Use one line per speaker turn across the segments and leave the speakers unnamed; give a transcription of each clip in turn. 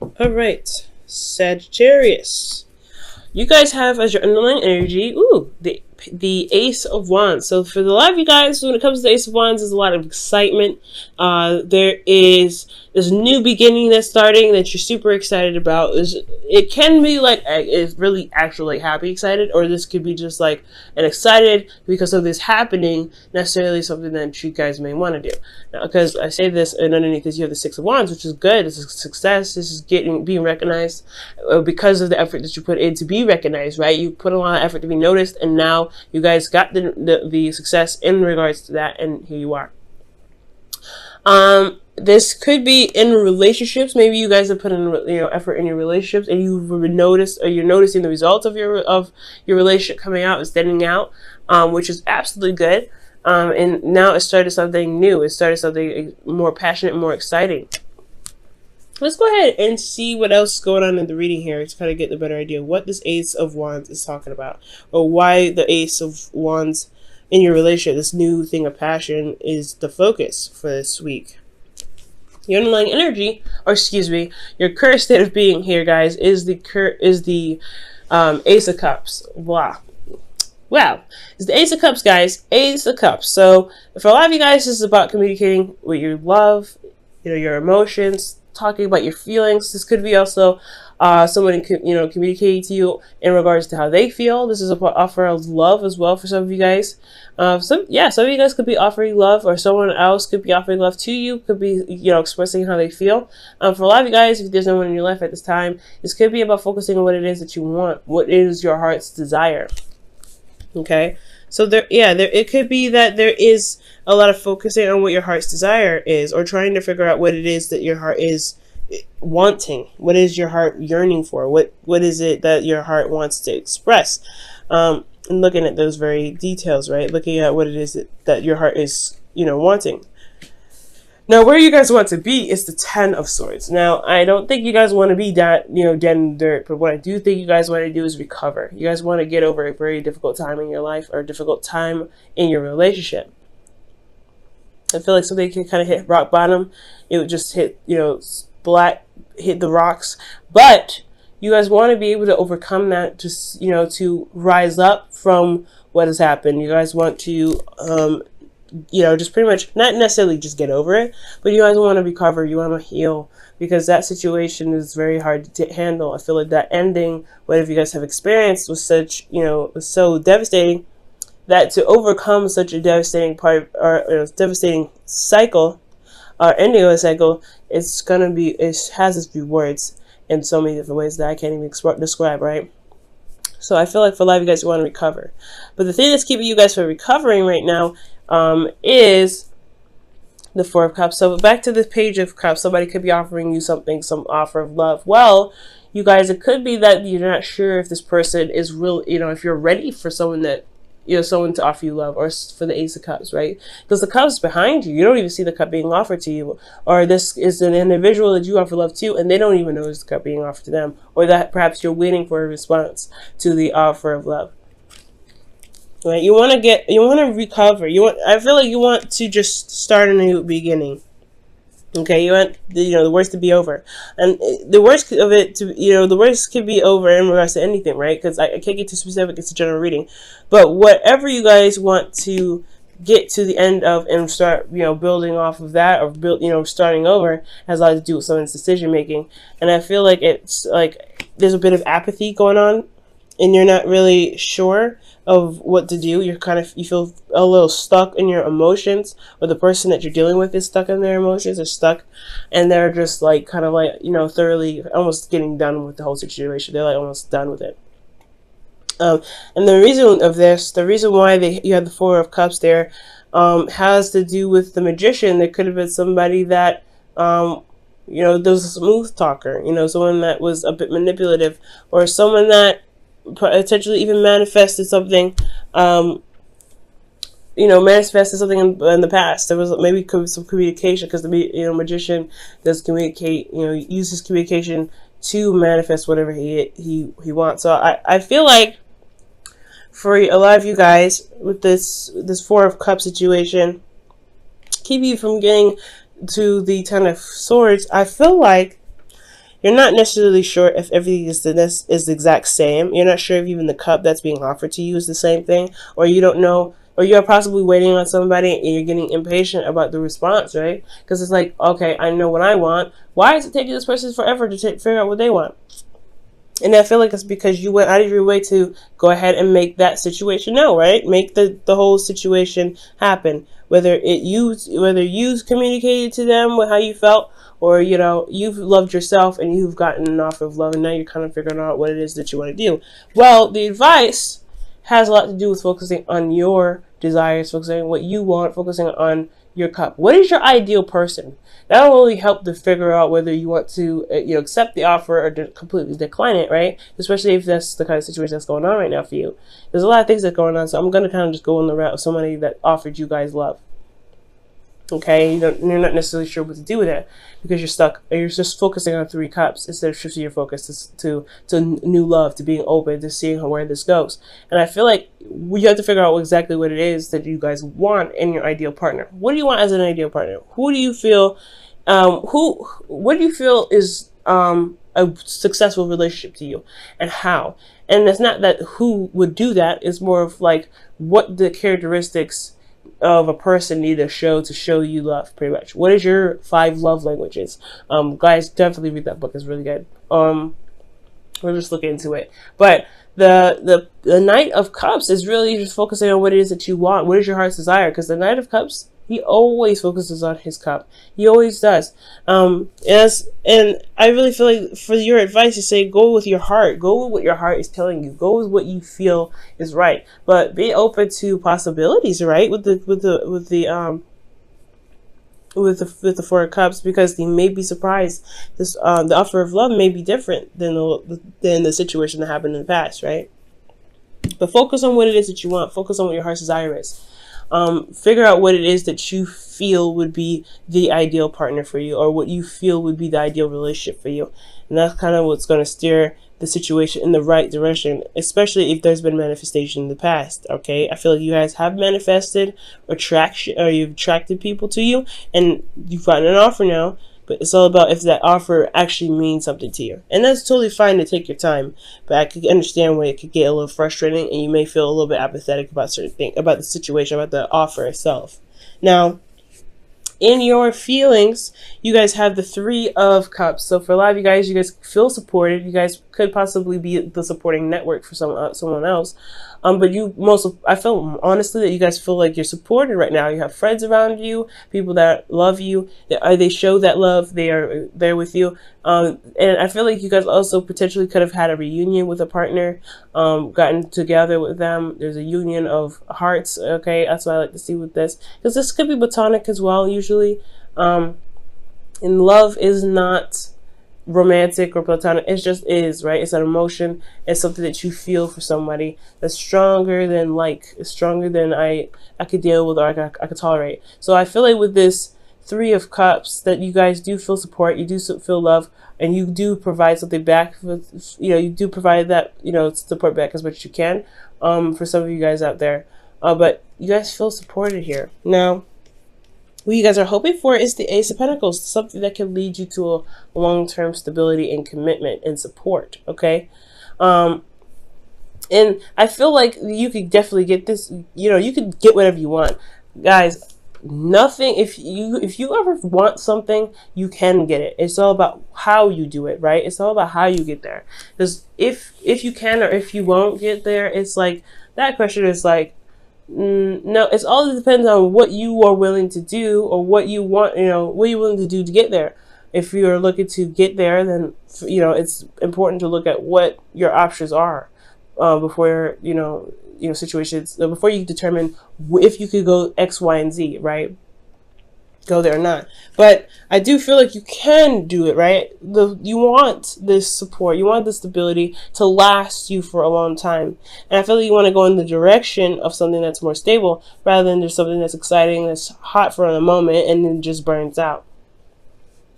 All right, Sagittarius. You guys have as your underlying energy, the Ace of Wands. So for the lot of you guys, when it comes to the Ace of Wands, there's a lot of excitement. There is this new beginning that's starting that you're super excited about. It can be like it's really actually like happy excited, or this could be just like an excited because of this happening, necessarily something that you guys may want to do. Now, because I say this, and underneath this you have the Six of Wands, which is good. This is success. This is being recognized because of the effort that you put in to be recognized. Right? You put a lot of effort to be noticed, and now you guys got the success in regards to that, and here you are. This could be in relationships. Maybe you guys have put in effort in your relationships, and you've noticed, or you're noticing the results of your relationship coming out and standing out, which is absolutely good. And now it started something new. It started something more passionate, more exciting. Let's go ahead and see what else is going on in the reading here to kind of get a better idea of what this Ace of Wands is talking about, or why the Ace of Wands in your relationship, this new thing of passion, is the focus for this week. Your underlying energy, or excuse me, your current state of being here, guys, is the Ace of Cups. Wow. Wow. It's the Ace of Cups, guys. Ace of Cups. So for a lot of you guys, this is about communicating with your love, your emotions, talking about your feelings. This could be also someone communicating to you in regards to how they feel. This is an offer of love as well for some of you guys. Some of you guys could be offering love, or someone else could be offering love to you. Could be expressing how they feel. For a lot of you guys, if there's no one in your life at this time, this could be about focusing on what it is that you want. What is your heart's desire? Okay. So it could be that there is a lot of focusing on what your heart's desire is, or trying to figure out what it is that your heart is wanting. What is your heart yearning for? What is it that your heart wants to express? And looking at those very details, right? Looking at what it is that your heart is, wanting. Now, where you guys want to be is the Ten of Swords. Now, I don't think you guys want to be that, dead in the dirt. But what I do think you guys want to do is recover. You guys want to get over a very difficult time in your life, or a difficult time in your relationship. I feel like something can kind of hit rock bottom. It would just hit, hit the rocks. But you guys want to be able to overcome that, just, to rise up from what has happened. You guys want to, just pretty much not necessarily just get over it, but you guys want to recover. You want to heal, because that situation is very hard to handle. I feel like that ending, whatever you guys have experienced, was such, was so devastating, that to overcome such a devastating devastating cycle, or ending of a cycle, it has its rewards in so many different ways that I can't even describe, right? So I feel like for a lot of you guys, you want to recover. But the thing that's keeping you guys from recovering right now is the Four of Cups. So back to the Page of Cups. Somebody could be offering you something, some offer of love. Well, you guys, it could be that you're not sure if this person is real, if you're ready for someone that, someone to offer you love, or for the Ace of Cups, right? Because the cup is behind you. You don't even see the cup being offered to you. Or this is an individual that you offer love to, and they don't even know it's the cup being offered to them. Or that perhaps you're waiting for a response to the offer of love. Right? You want to recover. I feel like you want to just start a new beginning. Okay, you want the worst to be over, and the worst of it to the worst could be over in regards to anything, right? Because I can't get too specific. It's a general reading, but whatever you guys want to get to the end of and start building off of that, or starting over, has a lot to do with someone's decision making. And I feel like it's like there's a bit of apathy going on, and you're not really sure of what to do. You feel a little stuck in your emotions, or the person that you're dealing with is stuck in their emotions, or stuck, and they're just thoroughly almost getting done with the whole situation. They're almost done with it. And the reason why you have the Four of Cups there, has to do with the Magician. There could have been somebody that, there was a smooth talker, someone that was a bit manipulative, or someone that potentially even manifested something, in the past. There was maybe some communication, because the Magician does communicate, uses communication to manifest whatever he wants. So I feel like for a lot of you guys, with this Four of Cups situation, keep you from getting to the Ten of Swords, I feel like You're not necessarily sure if everything is the exact same. You're not sure if even the cup that's being offered to you is the same thing, or you don't know, or you're possibly waiting on somebody and you're getting impatient about the response, right? Because it's like, okay, I know what I want. Why is it taking this person forever to figure out what they want? And I feel like it's because you went out of your way to go ahead and make that situation know, right? Make the whole situation happen. Whether you communicated to them with how you felt, or you've loved yourself and you've gotten an offer of love, and now you're kind of figuring out what it is that you want to do. Well, the advice has a lot to do with focusing on your desires, focusing on what you want, focusing on your cup. What is your ideal person? That'll really help to figure out whether you want to accept the offer or completely decline it, right? Especially if that's the kind of situation that's going on right now for you. There's a lot of things that are going on, so I'm going to kind of just go on the route of somebody that offered you guys love. Okay, you're not necessarily sure what to do with it because you're stuck. You're just focusing on 3 cups instead of shifting your focus to new love, to being open, to seeing where this goes. And I feel like you have to figure out exactly what it is that you guys want in your ideal partner. What do you want as an ideal partner? Who do you feel? What do you feel is a successful relationship to you, and how? And it's not that who would do that. It's more of like what the characteristics of a person need to show you love, pretty much. What is your 5 love languages? Guys, definitely read that book. It's really good. We'll just look into it. But the Knight of Cups is really just focusing on what it is that you want. What is your heart's desire? Because the Knight of Cups, he always focuses on his cup. He always does. And I really feel like for your advice, you say go with your heart. Go with what your heart is telling you. Go with what you feel is right. But be open to possibilities, right? With the 4 of Cups, because they may be surprised. The offer of love may be different than the situation that happened in the past, right? But focus on what it is that you want. Focus on what your heart's desire is. Figure out what it is that you feel would be the ideal partner for you, or what you feel would be the ideal relationship for you. And that's kind of what's going to steer the situation in the right direction, especially if there's been manifestation in the past. Okay, I feel like you guys have manifested attraction, or you've attracted people to you, and you've gotten an offer now. But it's all about if that offer actually means something to you. And that's totally fine to take your time. But I could understand where it could get a little frustrating and you may feel a little bit apathetic about certain things, about the situation, about the offer itself. Now, in your feelings, you guys have the 3 of Cups. So for a lot of you guys feel supported. You guys could possibly be the supporting network for someone else. But I feel honestly that you guys feel like you're supported right now. You have friends around you, people that love you. They show that love. They are there with you. And I feel like you guys also potentially could have had a reunion with a partner, gotten together with them. There's a union of hearts. Okay, that's what I like to see with this, because this could be platonic as well. Usually, and love is not romantic or platonic. It just is, right? It's an emotion. It's something that you feel for somebody that's stronger than it's stronger than I could deal with, or I could tolerate. So I feel like with this 3 of Cups that you guys do feel support, you do feel love, and you do provide something back. You do provide that support back as much as you can for some of you guys out there. But you guys feel supported here. Now, what you guys are hoping for is the Ace of Pentacles, something that can lead you to a long-term stability and commitment and support, okay? And I feel like you could definitely get this, you could get whatever you want. Guys, nothing, if you ever want something, you can get it. It's all about how you do it, right? It's all about how you get there. Because if you can or if you won't get there, it's like, that question is like, no, it's all depends on what you are willing to do, or what you want, what you're willing to do to get there. If you're looking to get there, then it's important to look at what your options are before situations, before you determine if you could go X, Y, and Z, right? Go there or not. But I do feel like you can do it, right? You want this support, you want this stability to last you for a long time. And I feel like you want to go in the direction of something that's more stable, rather than just something that's exciting, that's hot for a moment, and then just burns out.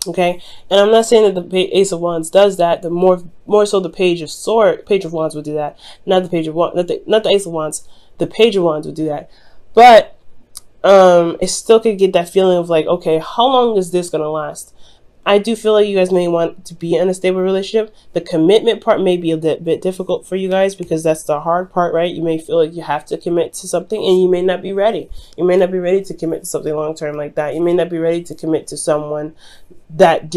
Okay? And I'm not saying that the Ace of Wands does that. The more so the Page of Wands would do that. Not the Page of Wands, not the Ace of Wands. The Page of Wands would do that. But it still could get that feeling of like, okay, how long is this gonna last? I do feel like you guys may want to be in a stable relationship. The commitment part may be a bit difficult for you guys, because that's the hard part, right? You may feel like you have to commit to something, and you may not be ready. You may not be ready to commit to something long term like that. You may not be ready to commit to someone that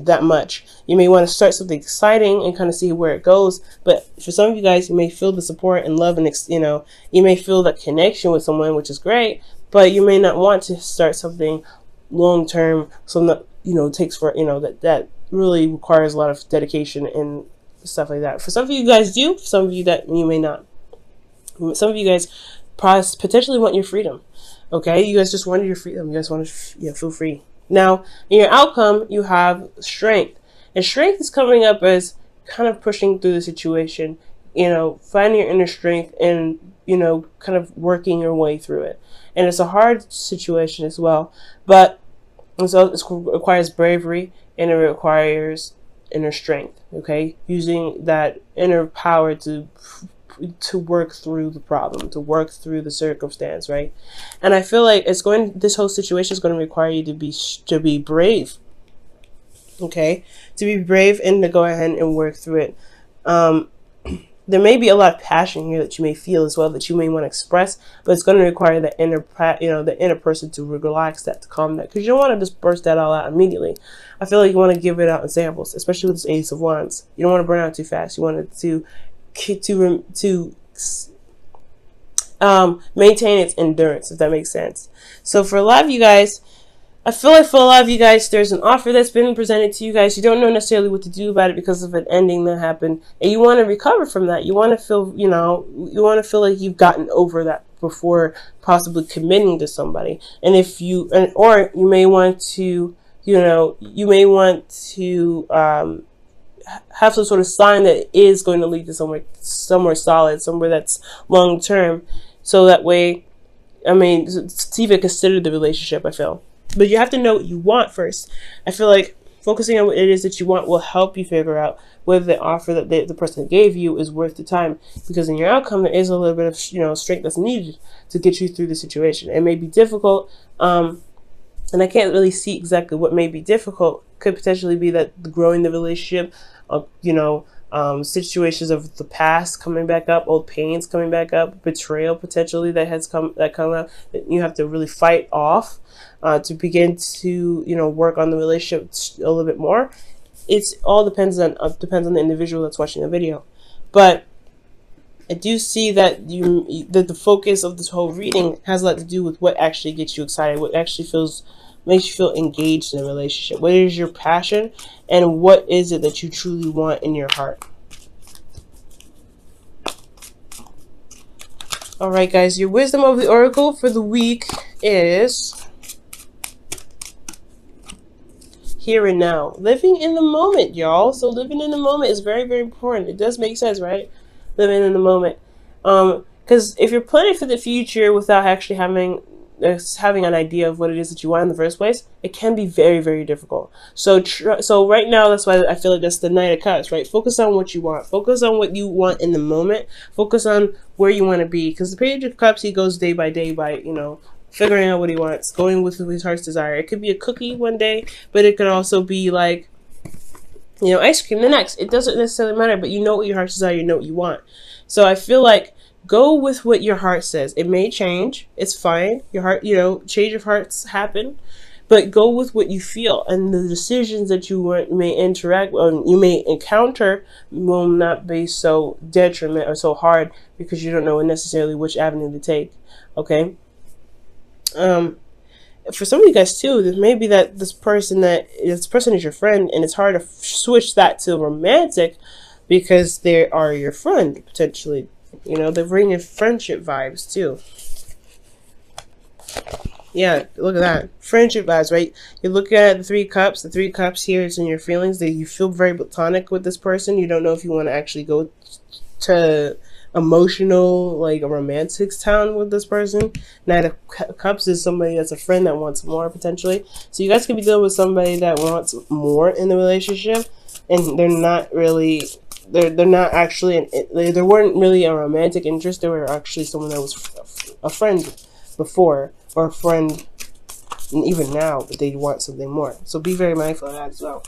that much. You may want to start something exciting and kind of see where it goes. But for some of you guys, you may feel the support and love, and you may feel that connection with someone, which is great. But you may not want to start something long term, so not takes for that really requires a lot of dedication and stuff like that. For some of you guys do, for some of you that you may not. Some of you guys potentially want your freedom. Okay, you guys just wanted your freedom. You guys want to feel free. Now, in your outcome, you have strength, and strength is coming up as kind of pushing through the situation. Finding your inner strength and kind of working your way through it. And it's a hard situation as well, but it requires bravery, and it requires inner strength. Okay, using that inner power to work through the problem, to work through the circumstance, right? And I feel like this whole situation is going to require you to be brave. Okay, to be brave and to go ahead and work through it. There may be a lot of passion here that you may feel as well, that you may want to express, but it's going to require the inner person to relax that, to calm that, because you don't want to just burst that all out immediately. I feel like you want to give it out in samples, especially with this Ace of Wands. You don't want to burn out too fast. You want it to maintain its endurance, if that makes sense. So for a lot of you guys, I feel like for a lot of you guys, there's an offer that's been presented to you guys. You don't know necessarily what to do about it because of an ending that happened, and you want to recover from that. You want to feel, you want to feel like you've gotten over that before possibly committing to somebody. And or you may want to, have some sort of sign that is going to lead to somewhere solid, somewhere that's long term. So that way, to even consider the relationship, I feel. But you have to know what you want first. I feel like focusing on what it is that you want will help you figure out whether the offer that the person gave you is worth the time. Because in your outcome, there is a little bit of strength that's needed to get you through the situation. It may be difficult, and I can't really see exactly what may be difficult. Could potentially be that growing the relationship, situations of the past coming back up, old pains coming back up, betrayal potentially that come up that you have to really fight off to begin to work on the relationship a little bit more. It's all depends on the individual that's watching the video, but I do see that the focus of this whole reading has a lot to do with what actually gets you excited, what actually makes you feel engaged in a relationship. What is your passion, and what is it that you truly want in your heart? All right, guys, your wisdom of the oracle for the week is here and now. Living in the moment, y'all. So living in the moment is very, very important. It does make sense, right? Living in the moment. Because if you're planning for the future without actually having an idea of what it is that you want in the first place, it can be very, very difficult. So right now, that's why I feel like that's the Knight of Cups, right? Focus on what you want. Focus on what you want in the moment. Focus on where you want to be. Because the Page of Cups, he goes day by day by, figuring out what he wants, going with his heart's desire. It could be a cookie one day, but it could also be like, ice cream the next. It doesn't necessarily matter, but you know what your heart's desire, you know what you want. So I feel like go with what your heart says. It may change. It's fine. Your heart, change of hearts happen, but go with what you feel, and the decisions that you may interact with, you may encounter, will not be so detriment or so hard because you don't know necessarily which avenue to take. Okay. For some of you guys too, there may be that this person is your friend, and it's hard to switch that to romantic because they are your friend potentially. They're bringing friendship vibes too. Yeah, look at that. Friendship vibes, right? You're looking at the Three Cups. The Three Cups here is in your feelings. That you feel very platonic with this person. You don't know if you want to actually go to emotional, like a romantic town with this person. Knight of Cups is somebody that's a friend that wants more potentially. So you guys could be dealing with somebody that wants more in the relationship, and they're not really... They're not actually, there weren't really a romantic interest. They were actually someone that was a friend before, or a friend And even now, they want something more. So be very mindful of that as well.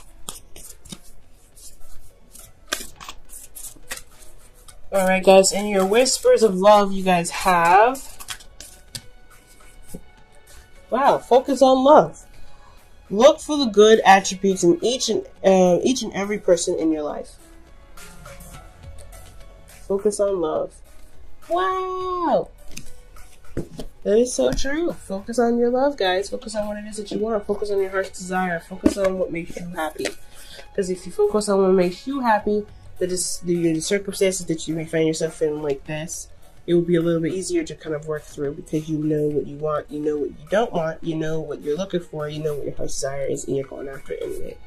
Alright, guys, in your whispers of love, you guys have... Wow, focus on love. Look for the good attributes in each and every person in your life. Focus on love. Wow! That is so true. Focus on your love, guys. Focus on what it is that you want. Focus on your heart's desire. Focus on what makes you happy. Because if you focus on what makes you happy, the circumstances that you may find yourself in like this, it will be a little bit easier to kind of work through, because you know what you want, you know what you don't want, you know what you're looking for, you know what your heart's desire is, and you're going after it anyway.